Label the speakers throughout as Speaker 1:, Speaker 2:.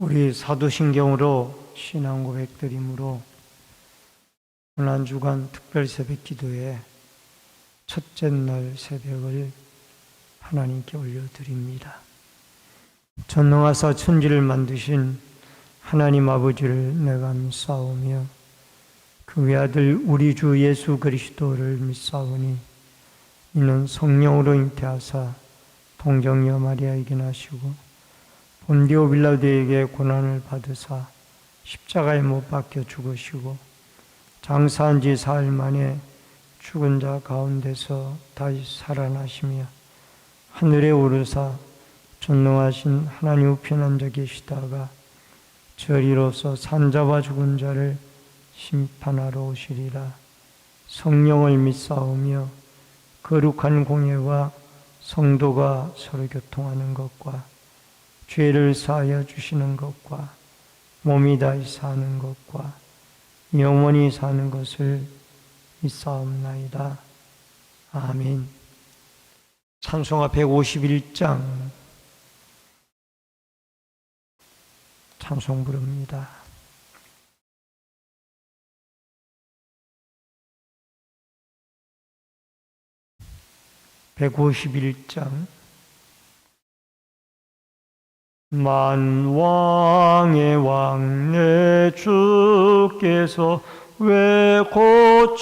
Speaker 1: 우리 사도신경으로 신앙 고백드림으로 오늘 한 주간 특별 새벽 기도에 첫째 날 새벽을 하나님께 올려드립니다. 전능하사 천지를 만드신 하나님 아버지를 내가 믿사오며 그 외아들 우리 주 예수 그리스도를 믿사오니 이는 성령으로 잉태하사 동정녀 마리아에게 나시고 본디오 빌라도에게 고난을 받으사 십자가에 못 박혀 죽으시고 장사한 지 사흘 만에 죽은 자 가운데서 다시 살아나시며 하늘에 오르사 전능하신 하나님 우편에 앉아 계시다가 저리로서 산자와 죽은 자를 심판하러 오시리라. 성령을 믿사오며 거룩한 공예와 성도가 서로 교통하는 것과 죄를 사하여 주시는 것과 몸이 다시 사는 것과 영원히 사는 것을 믿사옵나이다. 아멘. 찬송가 151장 찬송 부릅니다. (151장) 만왕의 왕 내 주께서 왜 고초당했나.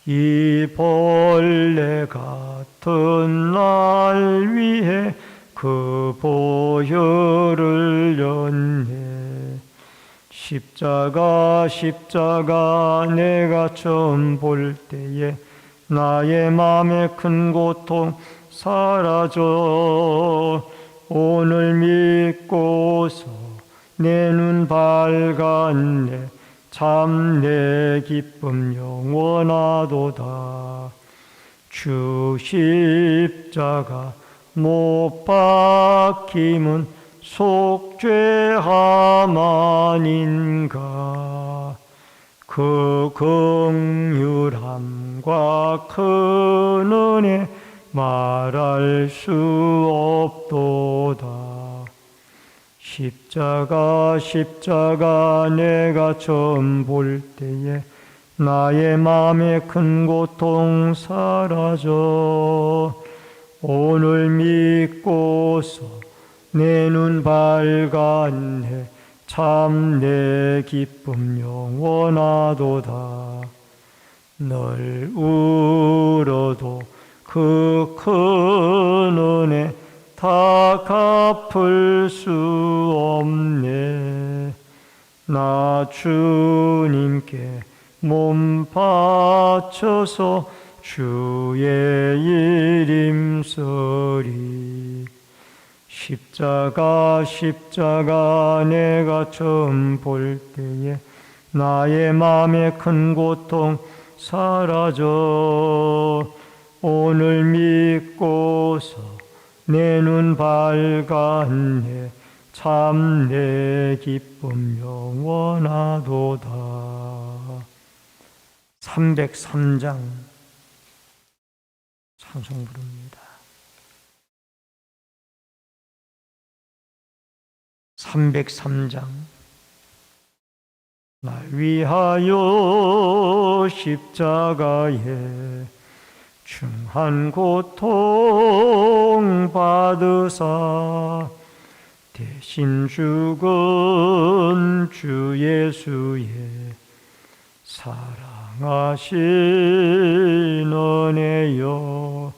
Speaker 1: 이 벌레 같은 날 위해 그 보혈을 렸네. 십자가 내가 처음 볼 때에 나의 마음에 큰 고통 사라져. 오늘 믿고서 내 눈 밝았네. 참 내 기쁨 영원하도다. 주 십자가 못 박힘은 속죄함 아닌가. 그 긍휼함과 큰 은혜 말할 수 없도다. 십자가 내가 처음 볼 때에 나의 마음에 큰 고통 사라져. 오늘 믿고서 내 눈 밝았네. 참 내 기쁨 영원하도다. 널 울어도 그 큰 은혜 다 갚을 수 없네. 나 주님께 몸 바쳐서 주의 이름 쓰리. 십자가 내가 처음 볼 때에 나의 마음에 큰 고통 사라져. 오늘 믿고서 내 눈 밝았네. 참 내 기쁨 영원하도다. 303장 찬송 부릅니다. 303장 날 위하여 십자가에 중한 고통 받으사 대신 죽은 주 예수의 사랑하신 은혜여.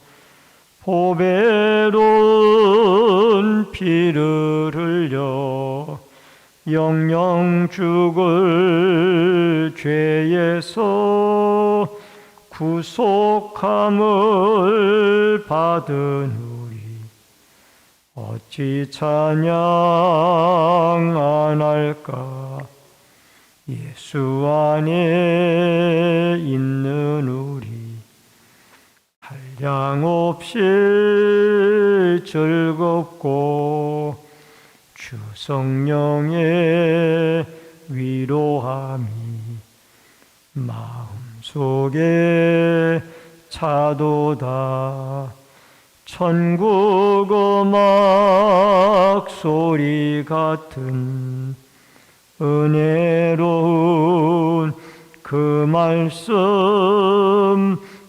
Speaker 1: 보배로운 피를 흘려 영영 죽을 죄에서 구속함을 받은 우리 어찌 찬양 안 할까. 예수 안에 있는 우리 한량없이 즐겁고 주 성령의 위로함이 마음속에 차도다. 천국 음악 소리 같은 은혜로운 그 말씀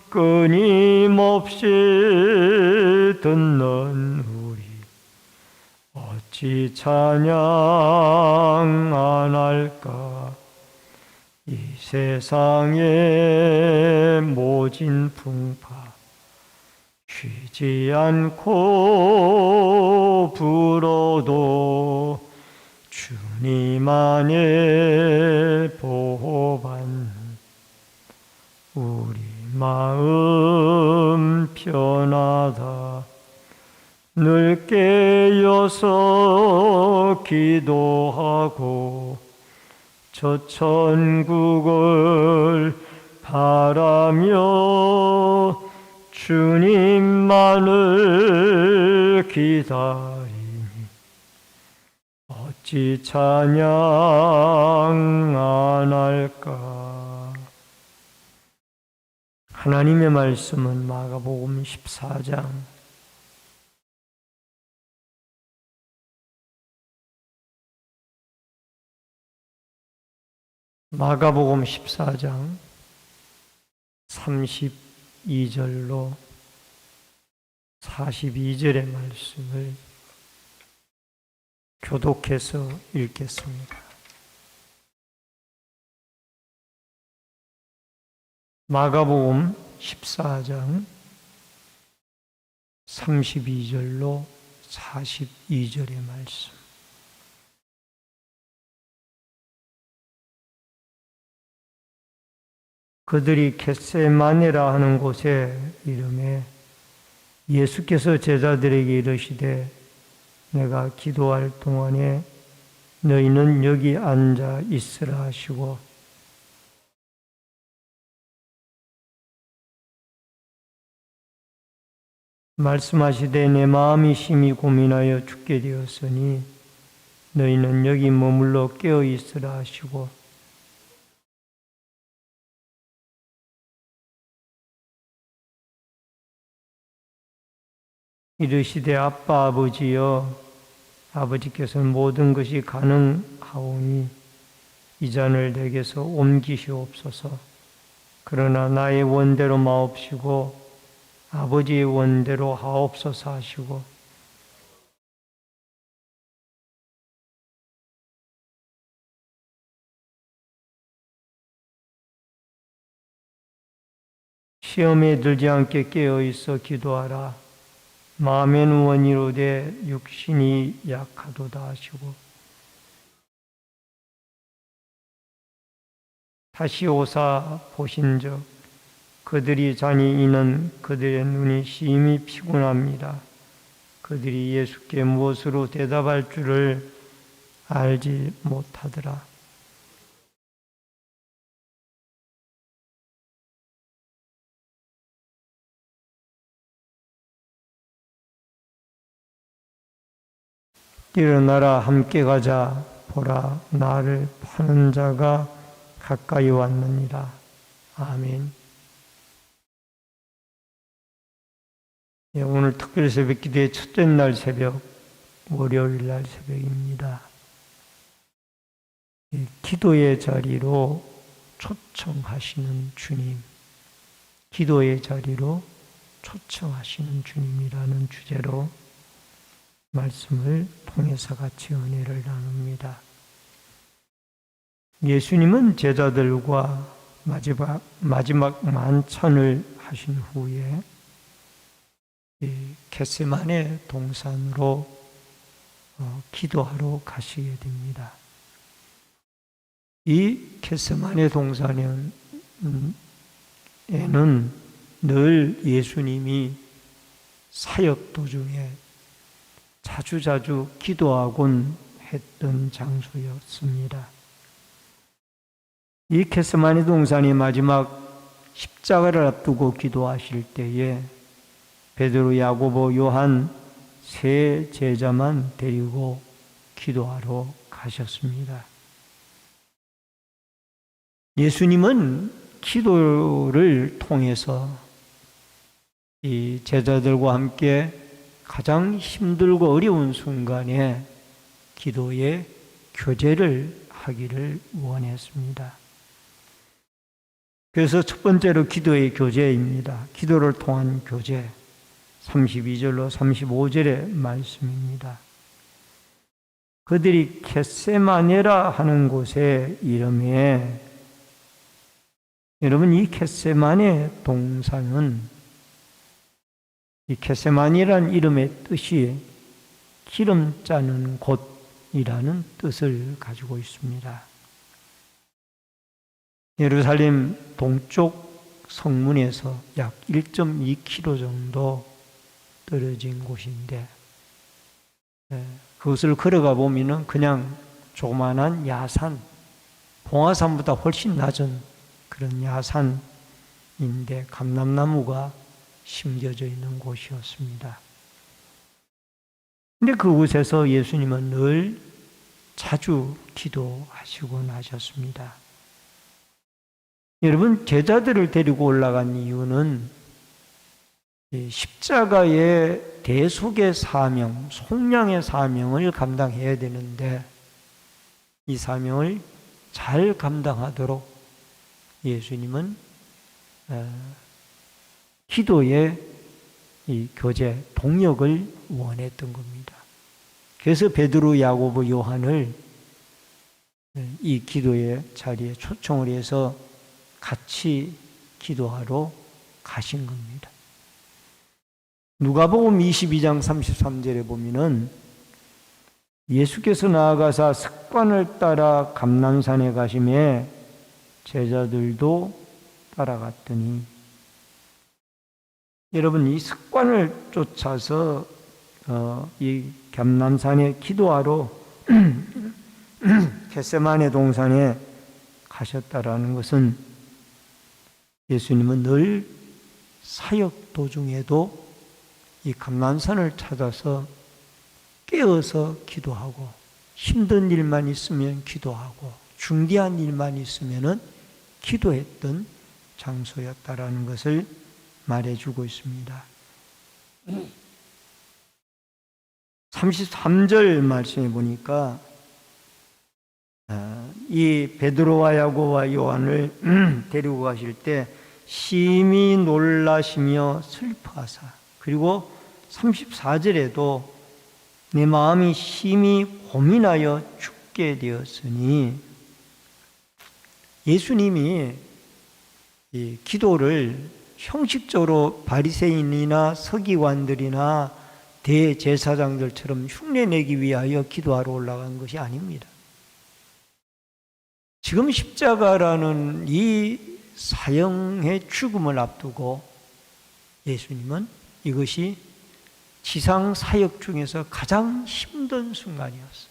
Speaker 1: 끊임없이 듣는 우리 어찌 찬양 안 할까. 이 세상의 모진 풍파 쉬지 않고 불어도 주님 안에 보호받는 우리 마음 편하다. 늘 깨어서 기도하고 저 천국을 바라며 주님만을 기다리니 어찌 찬양 안 할까. 하나님의 말씀은 마가복음 14장 마가복음 14장 32절로 42절의 말씀을 교독해서 읽겠습니다. 마가복음 14장 32절로 42절의 말씀. 그들이 겟세마네라 하는 곳에 이르매 예수께서 제자들에게 이르시되 내가 기도할 동안에 너희는 여기 앉아 있으라 하시고 말씀하시되 내 마음이 심히 고민하여 죽게 되었으니 너희는 여기 머물러 깨어 있으라 하시고 이르시되 아빠 아버지여 아버지께서는 모든 것이 가능하오니 이 잔을 내게서 옮기시옵소서. 그러나 나의 원대로 마옵시고 아버지의 원대로 하옵소서 하시고 시험에 들지 않게 깨어있어 기도하라. 마음에는 원이로되 육신이 약하도다 하시고 다시 오사 보신즉 그들이 자니 이는 그들의 눈이 심히 피곤합니다. 그들이 예수께 무엇으로 대답할 줄을 알지 못하더라. 일어나라 함께 가자. 보라 나를 파는 자가 가까이 왔느니라. 아멘. 오늘 특별 새벽 기도의 첫째 날 새벽, 월요일 날 새벽입니다. 기도의 자리로 초청하시는 주님, 기도의 자리로 초청하시는 주님이라는 주제로 말씀을 통해서 같이 은혜를 나눕니다. 예수님은 제자들과 마지막 만찬을 하신 후에 겟세마네 동산으로 기도하러 가시게 됩니다. 이 겟세마네 동산에는 늘 예수님이 사역 도중에 자주자주 기도하곤 했던 장소였습니다. 이 겟세마네 동산이 마지막 십자가를 앞두고 기도하실 때에 베드로, 야고보, 요한 세 제자만 데리고 기도하러 가셨습니다. 예수님은 기도를 통해서 이 제자들과 함께 가장 힘들고 어려운 순간에 기도의 교제를 하기를 원했습니다. 그래서 첫 번째로 기도의 교제입니다. 기도를 통한 교제. 32절로 35절의 말씀입니다. 그들이 겟세마네라 하는 곳에 이름에, 여러분, 이 겟세마네 동사는, 이 겟세마니라는 이름의 뜻이 기름 짜는 곳이라는 뜻을 가지고 있습니다. 예루살렘 동쪽 성문에서 약 1.2km 정도 떨어진 곳인데, 그것을 걸어가 보면은 그냥 조그만한 야산, 봉화산보다 훨씬 낮은 그런 야산인데 감람나무가 심겨져 있는 곳이었습니다. 근데 그곳에서 예수님은 늘 자주 기도하시곤 하셨습니다. 여러분, 제자들을 데리고 올라간 이유는 십자가의 대속의 사명, 속량의 사명을 감당해야 되는데 이 사명을 잘 감당하도록 예수님은 기도의 이 교제, 동역을 원했던 겁니다. 그래서 베드로, 야고보, 요한을 이 기도의 자리에 초청을 해서 같이 기도하러 가신 겁니다. 누가복음 22장 33절에 보면은 예수께서 나아가사 습관을 따라 감람산에 가심에 제자들도 따라갔더니, 여러분, 이 습관을 쫓아서 이 감람산에 기도하러 겟세마네 동산에 가셨다라는 것은 예수님은 늘 사역 도중에도 이 감람산을 찾아서 깨어서 기도하고, 힘든 일만 있으면 기도하고, 중대한 일만 있으면은 기도했던 장소였다라는 것을 말해주고 있습니다. 33절 말씀해 보니까 이 베드로와 야고보와 요한을 데리고 가실 때 심히 놀라시며 슬퍼하사, 그리고 34절에도 내 마음이 심히 고민하여 죽게 되었으니, 예수님이 이 기도를 형식적으로 바리새인이나 서기관들이나 대제사장들처럼 흉내내기 위하여 기도하러 올라간 것이 아닙니다. 지금 십자가라는 이 사형의 죽음을 앞두고 예수님은 이것이 지상 사역 중에서 가장 힘든 순간이었어요.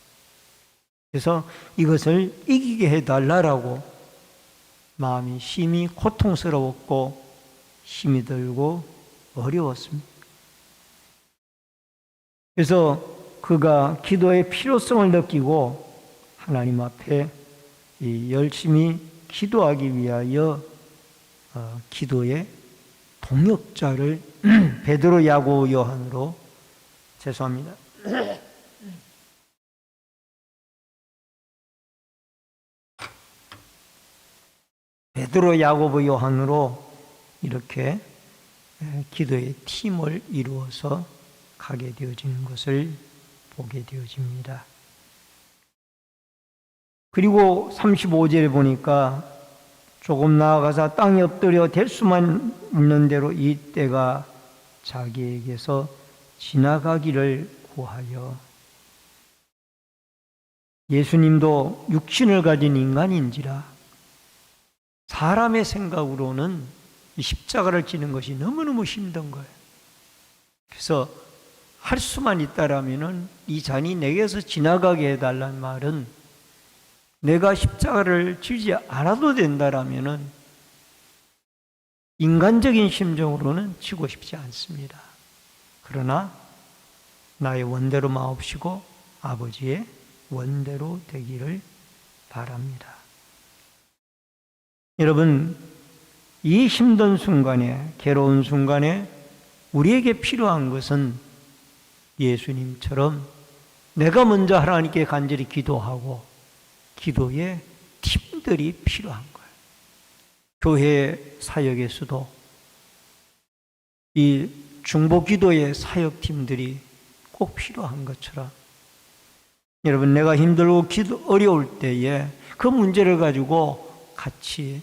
Speaker 1: 그래서 이것을 이기게 해달라고 마음이 심히 고통스러웠고 힘이 들고 어려웠습니다. 그래서 그가 기도의 필요성을 느끼고 하나님 앞에 열심히 기도하기 위하여 기도의 동역자를 베드로, 야고보, 요한으로, 죄송합니다. 베드로, 야고보, 요한으로 이렇게 기도의 팀을 이루어서 가게 되어지는 것을 보게 되어집니다. 그리고 35절에 보니까 조금 나아가서 땅에 엎드려 될 수만 있는 대로 이 때가 자기에게서 지나가기를 구하여, 예수님도 육신을 가진 인간인지라 사람의 생각으로는 이 십자가를 지는 것이 너무너무 힘든 거예요. 그래서 할 수만 있다라면은 이 잔이 내게서 지나가게 해달라는 말은, 내가 십자가를 지지 않아도 된다라면은 인간적인 심정으로는 지고 싶지 않습니다. 그러나 나의 원대로 마옵시고 아버지의 원대로 되기를 바랍니다. 여러분, 이 힘든 순간에, 괴로운 순간에 우리에게 필요한 것은 예수님처럼 내가 먼저 하나님께 간절히 기도하고 기도의 팀들이 필요한 거예요. 교회 사역에서도 이 중보기도의 사역팀들이 꼭 필요한 것처럼 여러분, 내가 힘들고 어려울 때에 그 문제를 가지고 같이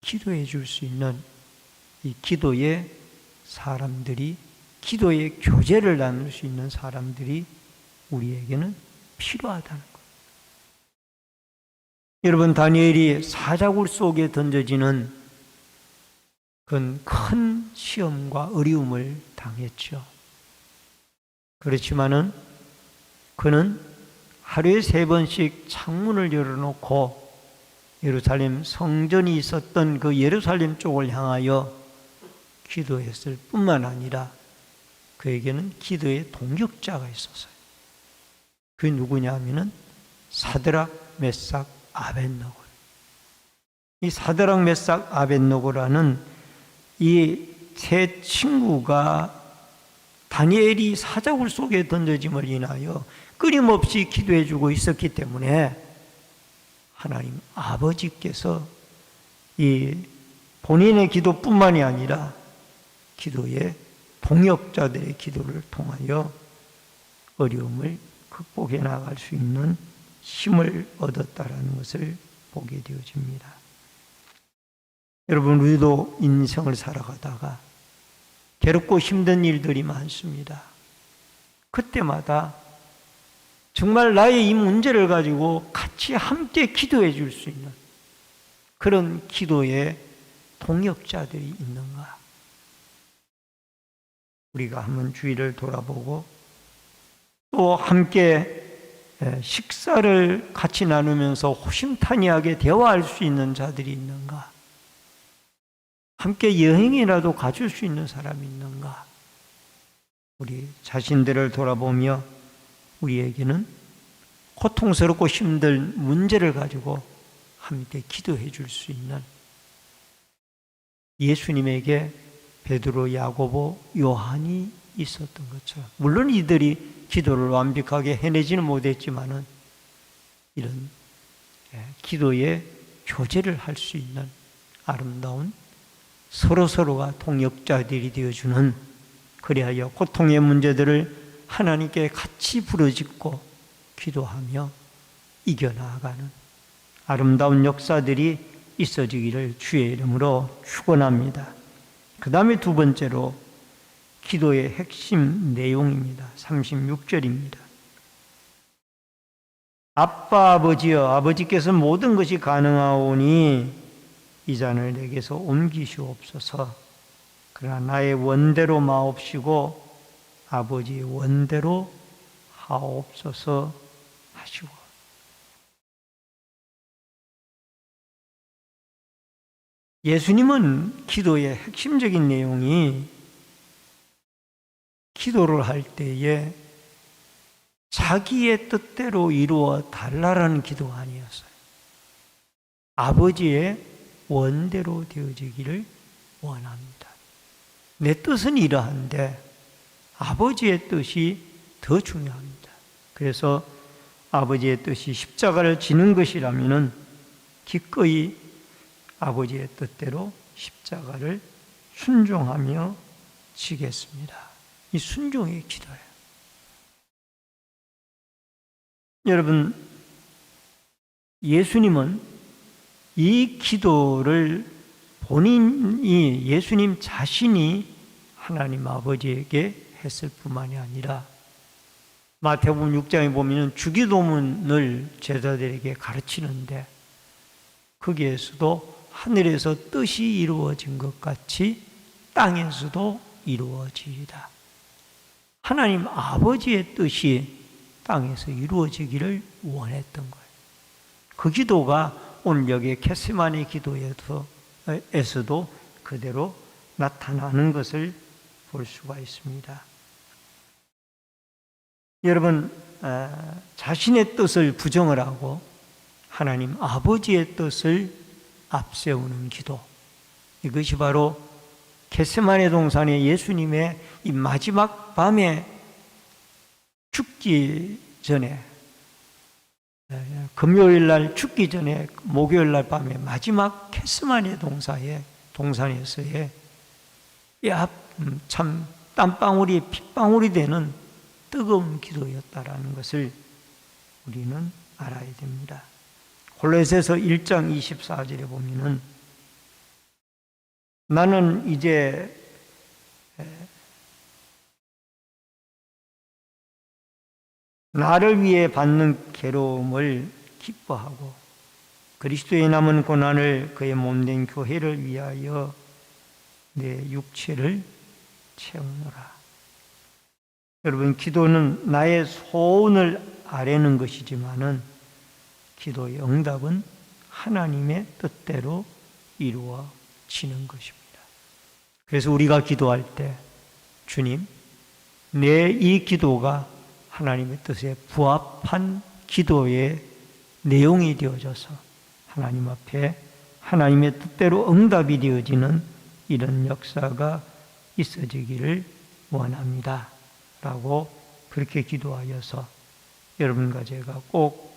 Speaker 1: 기도해 줄 수 있는 이 기도의 사람들이, 기도의 교제를 나눌 수 있는 사람들이 우리에게는 필요하다는 거예요. 여러분, 다니엘이 사자굴 속에 던져지는 그런 큰 시험과 어려움을 당했죠. 그렇지만은 그는 하루에 3번씩 창문을 열어놓고 예루살렘 성전이 있었던 그 예루살렘 쪽을 향하여 기도했을 뿐만 아니라 그에게는 기도의 동역자가 있었어요. 그게 누구냐 하면은 사드락, 메삭, 아벳노고. 이 사드락, 메삭, 아벳노고라는 이 세 친구가 다니엘이 사자굴 속에 던져짐을 인하여 끊임없이 기도해주고 있었기 때문에 하나님 아버지께서 이 본인의 기도뿐만이 아니라 기도의 동역자들의 기도를 통하여 어려움을 극복해 나갈 수 있는 힘을 얻었다라는 것을 보게 되어집니다. 여러분, 우리도 인생을 살아가다가 괴롭고 힘든 일들이 많습니다. 그때마다 정말 나의 이 문제를 가지고 같이 함께 기도해 줄 수 있는 그런 기도의 동역자들이 있는가? 우리가 한번 주위를 돌아보고 또 함께 식사를 같이 나누면서 호심탄회하게 대화할 수 있는 자들이 있는가? 함께 여행이라도 가줄 수 있는 사람이 있는가? 우리 자신들을 돌아보며 우리에게는 고통스럽고 힘든 문제를 가지고 함께 기도해 줄 수 있는 예수님에게 베드로, 야고보, 요한이 있었던 것처럼, 물론 이들이 기도를 완벽하게 해내지는 못했지만은 이런 기도의 교제를 할 수 있는 아름다운 서로서로가 동역자들이 되어주는, 그리하여 고통의 문제들을 하나님께 같이 부르짖고 기도하며 이겨나가는 아름다운 역사들이 있어지기를 주의 이름으로 축원합니다. 그 다음에 두 번째로 기도의 핵심 내용입니다. 36절입니다. 아빠, 아버지여, 아버지께서 모든 것이 가능하오니 이 잔을 내게서 옮기시옵소서. 그러나 나의 원대로 마옵시고 아버지의 원대로 하옵소서 하시고. 예수님은 기도의 핵심적인 내용이 기도를 할 때에 자기의 뜻대로 이루어 달라라는 기도가 아니었어요. 아버지의 원대로 되어지기를 원합니다. 내 뜻은 이러한데 아버지의 뜻이 더 중요합니다. 그래서 아버지의 뜻이 십자가를 지는 것이라면 기꺼이 아버지의 뜻대로 십자가를 순종하며 지겠습니다. 이 순종의 기도예요. 여러분, 예수님은 이 기도를 본인이, 예수님 자신이 하나님 아버지에게 했을 뿐만이 아니라 마태복음 6장에 보면 주기도문을 제자들에게 가르치는데 거기에서도 하늘에서 뜻이 이루어진 것 같이 땅에서도 이루어지이다. 하나님 아버지의 뜻이 땅에서 이루어지기를 원했던 거예요. 그 기도가 오늘 여기 겟세마네 기도에서도 그대로 나타나는 것을 볼 수가 있습니다. 여러분, 자신의 뜻을 부정을 하고 하나님 아버지의 뜻을 앞세우는 기도, 이것이 바로 겟세마네 동산에 예수님의 이 마지막 밤에 죽기 전에, 금요일 날 죽기 전에 목요일 날 밤에 마지막 겟세마네 동산에서의 참 땀방울이 핏방울이 되는 뜨거운 기도였다라는 것을 우리는 알아야 됩니다. 골로새서 1장 24절에 보면은 나는 이제 나를 위해 받는 괴로움을 기뻐하고 그리스도의 남은 고난을 그의 몸된 교회를 위하여 내 육체를 채우노라. 여러분, 기도는 나의 소원을 아뢰는 것이지만은 기도의 응답은 하나님의 뜻대로 이루어지는 것입니다. 그래서 우리가 기도할 때 주님, 내 이 기도가 하나님의 뜻에 부합한 기도의 내용이 되어져서 하나님 앞에 하나님의 뜻대로 응답이 되어지는 이런 역사가 있어지기를 원합니다. 라고 그렇게 기도하여서 여러분과 제가 꼭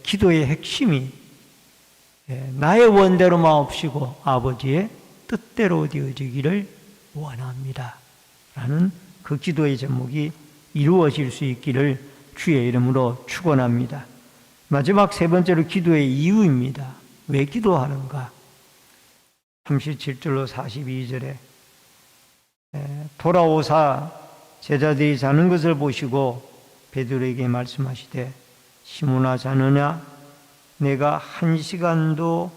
Speaker 1: 기도의 핵심이 나의 원대로 마옵시고 아버지의 뜻대로 되어지기를 원합니다. 라는 그 기도의 제목이 이루어질 수 있기를 주의 이름으로 축원합니다. 마지막 세 번째로 기도의 이유입니다. 왜 기도하는가? 37절로 42절에 돌아오사 제자들이 자는 것을 보시고 베드로에게 말씀하시되 시몬아 자느냐? 내가 1시간도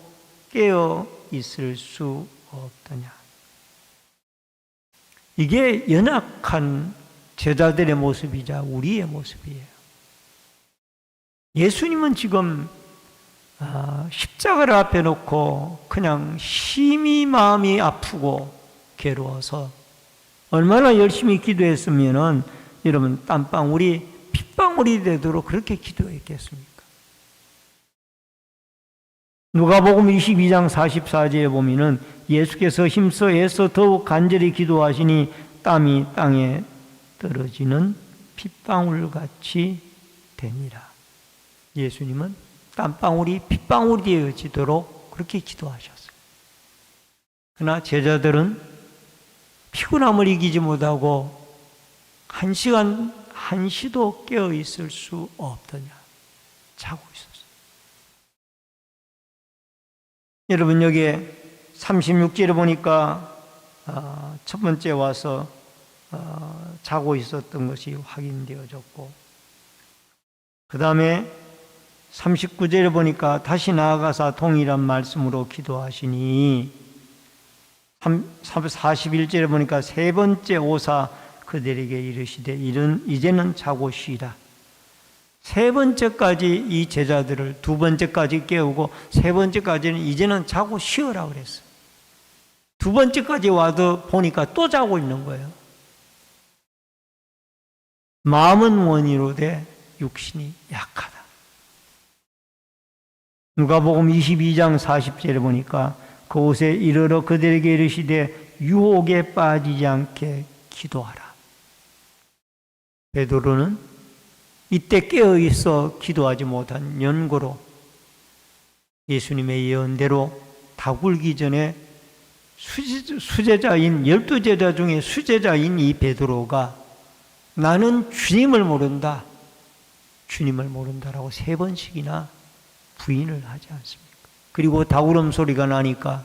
Speaker 1: 깨어 있을 수 없더냐? 이게 연약한 제자들의 모습이자 우리의 모습이에요. 예수님은 지금 십자가를 앞에 놓고 그냥 심히 마음이 아프고 괴로워서 얼마나 열심히 기도했으면은 여러분 땀방울이 핏방울이 되도록 그렇게 기도했겠습니까? 누가복음 22장 44절에 보면은 예수께서 힘써 애써 더욱 간절히 기도하시니 땀이 땅에 떨어지는 핏방울같이 되니라. 예수님은 땀방울이 핏방울이 되어지도록 그렇게 기도하셨어요. 그러나 제자들은 피곤함을 이기지 못하고 1시간 한시도 깨어 있을 수 없더냐? 자고 있었어요. 여러분, 여기에 36절에 보니까 첫 번째 와서 자고 있었던 것이 확인되어졌고, 그 다음에 39절에 보니까 다시 나아가사 동일한 말씀으로 기도하시니, 41절에 보니까 세 번째 오사 그들에게 이르시되 이제는 자고 쉬라. 세 번째까지 이 제자들을 두 번째까지 깨우고 세 번째까지는 이제는 자고 쉬어라 그랬어요. 두 번째까지 와도 보니까 또 자고 있는 거예요. 마음은 원이로되 육신이 약하다. 누가복음 22장 40절에 보니까 그곳에 이르러 그들에게 이르시되 유혹에 빠지지 않게 기도하라. 베드로는 이때 깨어 있어 기도하지 못한 연고로 예수님의 예언대로 다굴기 전에 수제자인 12제자 중에 수제자인 이 베드로가 나는 주님을 모른다, 주님을 모른다라고 3번씩이나 부인을 하지 않습니까? 그리고 다구름 소리가 나니까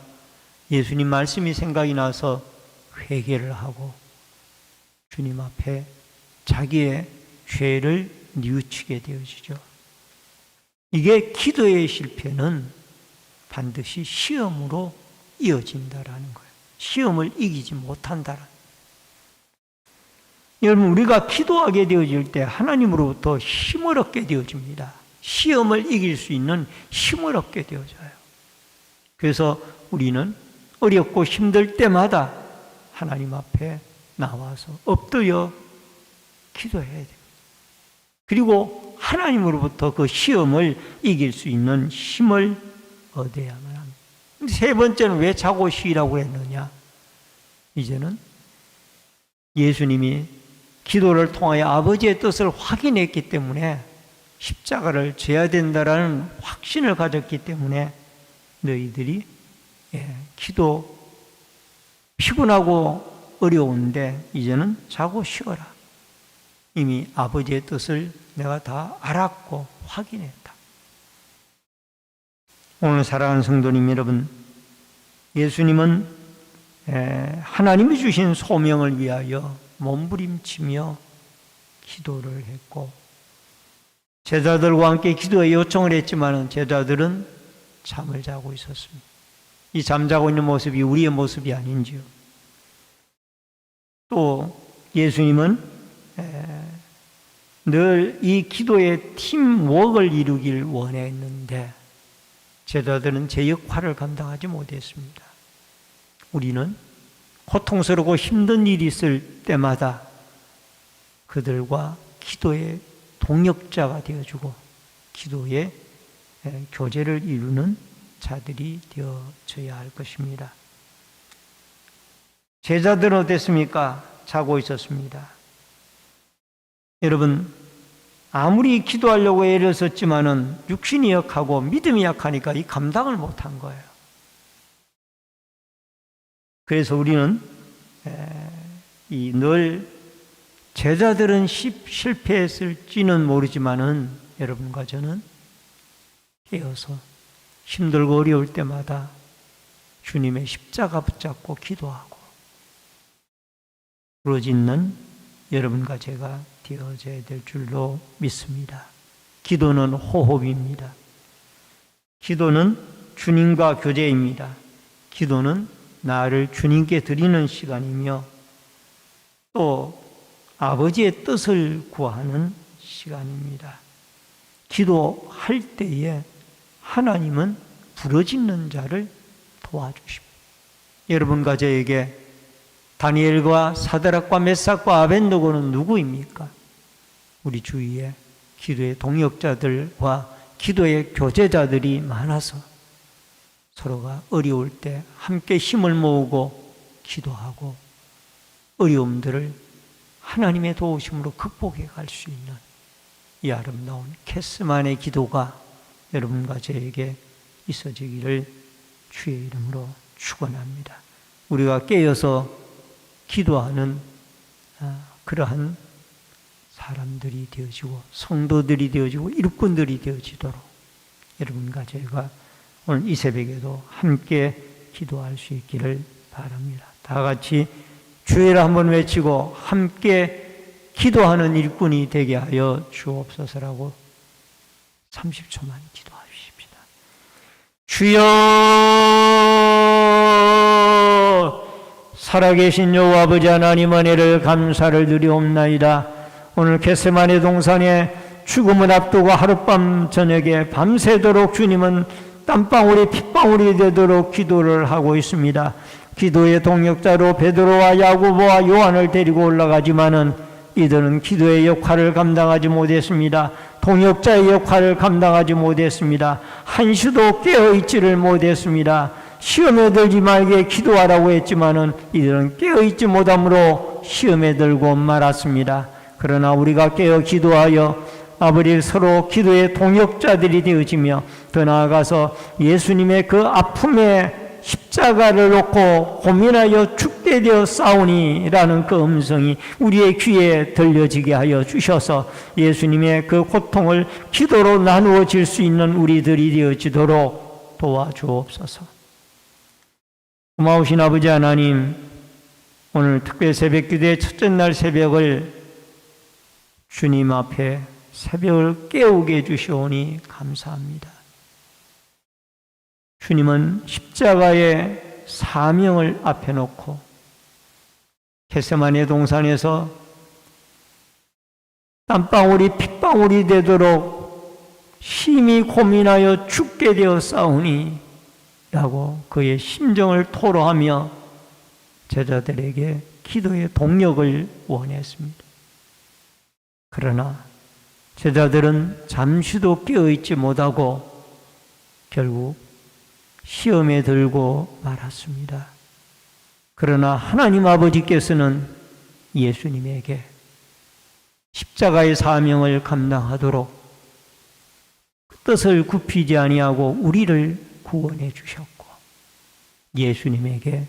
Speaker 1: 예수님 말씀이 생각이 나서 회개를 하고 주님 앞에 자기의 죄를 뉘우치게 되어지죠. 이게 기도의 실패는 반드시 시험으로 이어진다라는 거예요. 시험을 이기지 못한다라는 거예요. 여러분, 우리가 기도하게 되어질 때 하나님으로부터 힘을 얻게 되어집니다. 시험을 이길 수 있는 힘을 얻게 되어져요. 그래서 우리는 어렵고 힘들 때마다 하나님 앞에 나와서 엎드려 기도해야 됩니다. 그리고 하나님으로부터 그 시험을 이길 수 있는 힘을 얻어야만 합니다. 세 번째는 왜 자고 쉬라고 했느냐? 이제는 예수님이 기도를 통하여 아버지의 뜻을 확인했기 때문에 십자가를 져야 된다라는 확신을 가졌기 때문에 너희들이 기도 피곤하고 어려운데 이제는 자고 쉬어라. 이미 아버지의 뜻을 내가 다 알았고 확인했다. 오늘 사랑하는 성도님 여러분, 예수님은 하나님이 주신 소명을 위하여 몸부림치며 기도를 했고 제자들과 함께 기도에 요청을 했지만 제자들은 잠을 자고 있었습니다. 이 잠자고 있는 모습이 우리의 모습이 아닌지요. 또 예수님은 늘 이 기도의 팀워크를 이루길 원했는데 제자들은 제 역할을 감당하지 못했습니다. 우리는 고통스럽고 힘든 일이 있을 때마다 그들과 기도의 동역자가 되어주고 기도의 교제를 이루는 자들이 되어져야 할 것입니다. 제자들은 어땠습니까? 자고 있었습니다. 여러분, 아무리 기도하려고 애를 썼지만은 육신이 약하고 믿음이 약하니까 이 감당을 못한 거예요. 그래서 우리는 늘 제자들은 실패했을지는 모르지만은 여러분과 저는 깨어서 힘들고 어려울 때마다 주님의 십자가 붙잡고 기도하고 부러짓는 여러분과 제가 되어져야 될 줄로 믿습니다. 기도는 호흡입니다. 기도는 주님과 교제입니다. 기도는 나를 주님께 드리는 시간이며 또 아버지의 뜻을 구하는 시간입니다. 기도할 때에 하나님은 부르짖는 자를 도와주십니다. 여러분과 저에게 다니엘과 사드락과 메삭과 아벤노고는 누구입니까? 우리 주위에 기도의 동역자들과 기도의 교제자들이 많아서 서로가 어려울 때 함께 힘을 모으고 기도하고 어려움들을 하나님의 도우심으로 극복해 갈 수 있는 이 아름다운 겟세마네 기도가 여러분과 저에게 있어지기를 주의 이름으로 축원합니다. 우리가 깨어서 기도하는 그러한 사람들이 되어지고 성도들이 되어지고 일꾼들이 되어지도록 여러분과 저희가 오늘 이 새벽에도 함께 기도할 수 있기를 바랍니다. 다 같이 주의를 한번 외치고 함께 기도하는 일꾼이 되게 하여 주옵소서라고 30초만 기도하십시다. 주여, 살아계신 여호와 아버지 하나님 은혜를 감사를 드리옵나이다. 오늘 겟세마네 동산에 죽음을 앞두고 하룻밤 저녁에 밤새도록 주님은 땀방울이 핏방울이 되도록 기도를 하고 있습니다. 기도의 동역자로 베드로와 야고보와 요한을 데리고 올라가지만은 이들은 기도의 역할을 감당하지 못했습니다. 동역자의 역할을 감당하지 못했습니다. 한시도 깨어있지를 못했습니다. 시험에 들지 말게 기도하라고 했지만은 이들은 깨어있지 못함으로 시험에 들고 말았습니다. 그러나 우리가 깨어 기도하여 아버지 서로 기도의 동역자들이 되어지며 더 나아가서 예수님의 그 아픔의 십자가를 놓고 고민하여 죽게 되어 싸우니라는 그 음성이 우리의 귀에 들려지게 하여 주셔서 예수님의 그 고통을 기도로 나누어질 수 있는 우리들이 되어지도록 도와주옵소서. 고마우신 아버지 하나님, 오늘 특별 새벽기도의 첫째 날 새벽을 주님 앞에 새벽을 깨우게 해주시오니 감사합니다. 주님은 십자가의 사명을 앞에 놓고 겟세마네 동산에서 땀방울이 핏방울이 되도록 심히 고민하여 죽게 되어 싸우니 라고 그의 심정을 토로하며 제자들에게 기도의 동력을 원했습니다. 그러나 제자들은 잠시도 깨어있지 못하고 결국 시험에 들고 말았습니다. 그러나 하나님 아버지께서는 예수님에게 십자가의 사명을 감당하도록 뜻을 굽히지 아니하고 우리를 구원해 주셨고, 예수님에게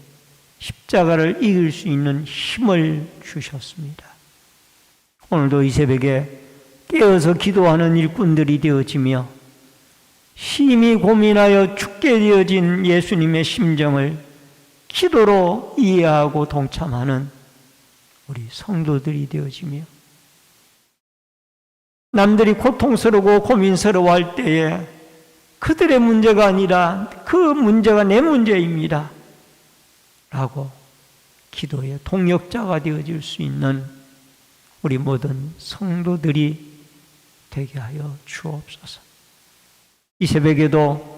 Speaker 1: 십자가를 이길 수 있는 힘을 주셨습니다. 오늘도 이 새벽에 깨어서 기도하는 일꾼들이 되어지며 심히 고민하여 죽게 되어진 예수님의 심정을 기도로 이해하고 동참하는 우리 성도들이 되어지며, 남들이 고통스러워 고민스러워할 때에 그들의 문제가 아니라 그 문제가 내 문제입니다 라고 기도의 동역자가 되어질 수 있는 우리 모든 성도들이 되게 하여 주옵소서. 이 새벽에도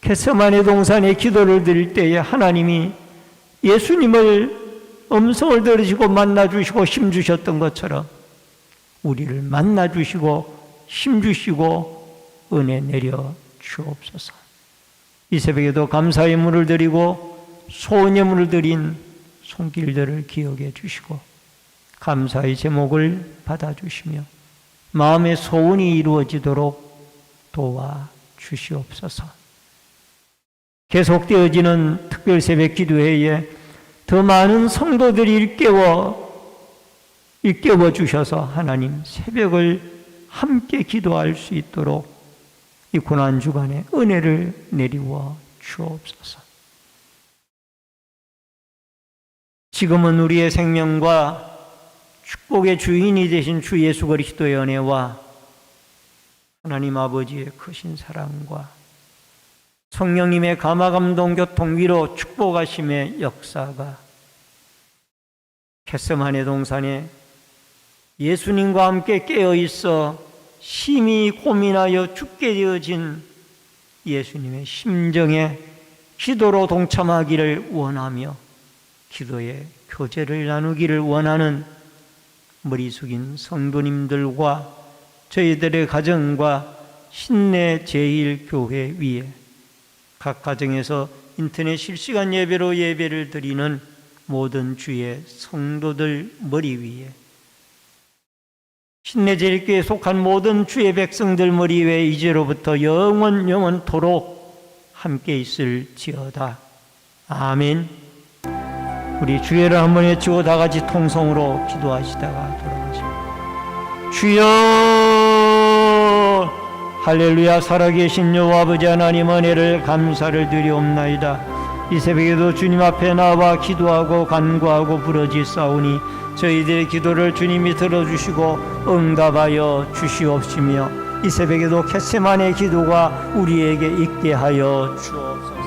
Speaker 1: 겟세마네 동산에 기도를 드릴 때에 하나님이 예수님을 음성을 들으시고 만나주시고 힘주셨던 것처럼 우리를 만나주시고 힘주시고 은혜 내려 주옵소서. 이 새벽에도 감사의 물을 드리고 소원의 물을 드린 손길들을 기억해 주시고 감사의 제목을 받아주시며 마음의 소원이 이루어지도록 도와주시옵소서. 계속되어지는 특별 새벽 기도회에 더 많은 성도들이 일깨워 주셔서 하나님 새벽을 함께 기도할 수 있도록 이 고난 주간에 은혜를 내리워 주옵소서. 지금은 우리의 생명과 축복의 주인이 되신 주 예수 그리스도의 은혜와 하나님 아버지의 크신 사랑과 성령님의 감화감동 교통 위로 축복하심의 역사가 겟세마네 동산에 예수님과 함께 깨어있어 심히 고민하여 죽게 되어진 예수님의 심정에 기도로 동참하기를 원하며 기도의 교제를 나누기를 원하는 머리 숙인 성도님들과 저희들의 가정과 신내 제1교회 위에 각 가정에서 인터넷 실시간 예배로 예배를 드리는 모든 주의 성도들 머리 위에 신내 제1교회에 속한 모든 주의 백성들 머리 위에 이제로부터 영원토록 함께 있을지어다. 아멘. 우리 주여를 한번 외치고 다 같이 통성으로 기도하시다가 돌아가십니다. 주여, 할렐루야. 살아계신 여호와 아버지 하나님 은혜를 감사를 드리옵나이다. 이 새벽에도 주님 앞에 나와 기도하고 간구하고 부르짖사오니 저희들의 기도를 주님이 들어주시고 응답하여 주시옵시며 이 새벽에도 겟세마네 기도가 우리에게 있게 하여 주옵소서.